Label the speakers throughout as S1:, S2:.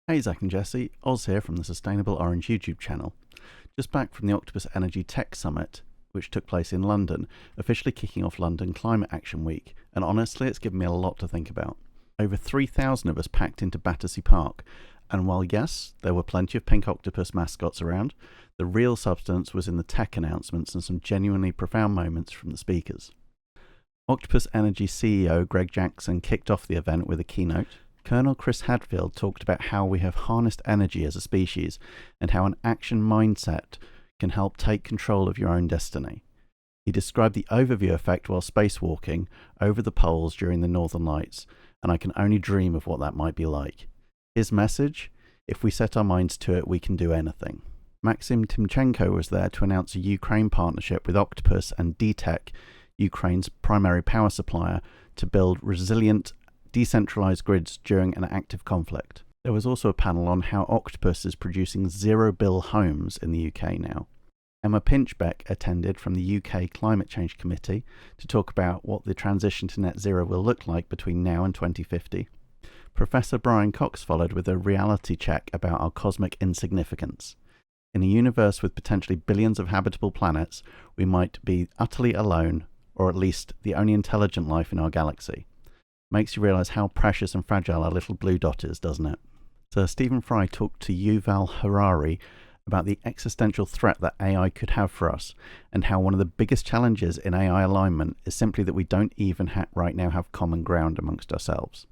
S1: Hey Zach and Jesse, Oz here from the Sustainable Orange YouTube channel. Just back from the Octopus Energy Tech Summit, which took place in London, officially kicking off London Climate Action Week, and honestly it's given me a lot to think about. Over 3,000 of us packed into Battersea Park, and while yes, there were plenty of pink octopus mascots around, the real substance was in the tech announcements and some genuinely profound moments from the speakers. Octopus Energy CEO Greg Jackson kicked off the event with a keynote. Colonel Chris Hadfield talked about how we have harnessed energy as a species and how an action mindset can help take control of your own destiny. He described the overview effect while spacewalking over the poles during the Northern Lights, and I can only dream of what that might be like. His message: if we set our minds to it, we can do anything. Maxim Timchenko was there to announce a Ukraine partnership with Octopus and DTEK, Ukraine's primary power supplier, to build resilient decentralized grids during an active conflict. There was also a panel on how Octopus is producing zero-bill homes in the UK now. Emma Pinchbeck attended from the UK Climate Change Committee to talk about what the transition to net zero will look like between now and 2050. Professor Brian Cox followed with a reality check about our cosmic insignificance. In a universe with potentially billions of habitable planets, we might be utterly alone, or at least the only intelligent life in our galaxy. Makes you realise how precious and fragile our little blue dot is, doesn't it? Sir Stephen Fry talked to Yuval Harari about the existential threat that AI could have for us, and how one of the biggest challenges in AI alignment is simply that we don't even right now have common ground amongst ourselves.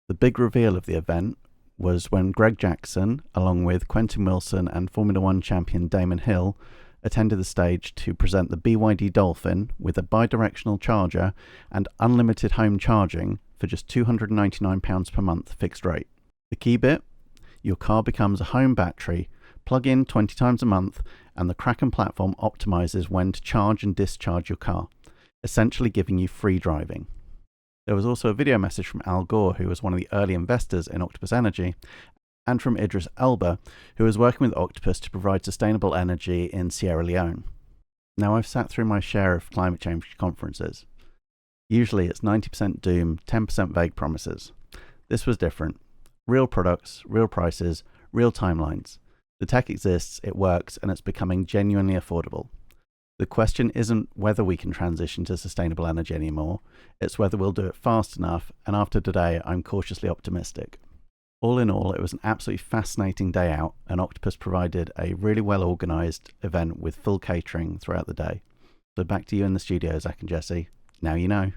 S1: The big reveal of the event was when Greg Jackson, along with Quentin Wilson and Formula One champion Damon Hill, attended the stage to present the BYD Dolphin with a bidirectional charger and unlimited home charging for just £299 per month fixed rate. The key bit? Your car becomes a home battery, plug in 20 times a month, and the Kraken platform optimizes when to charge and discharge your car, essentially giving you free driving. There was also a video message from Al Gore, who was one of the early investors in Octopus Energy, and from Idris Elba, who was working with Octopus to provide sustainable energy in Sierra Leone. Now, I've sat through my share of climate change conferences. Usually it's 90% doom, 10% vague promises. This was different. Real products, real prices, real timelines. The tech exists, it works, and it's becoming genuinely affordable. The question isn't whether we can transition to sustainable energy anymore, it's whether we'll do it fast enough, and after today, I'm cautiously optimistic. All in all, it was an absolutely fascinating day out, and Octopus provided a really well-organised event with full catering throughout the day. So back to you in the studio, Zach and Jesse. Now you know.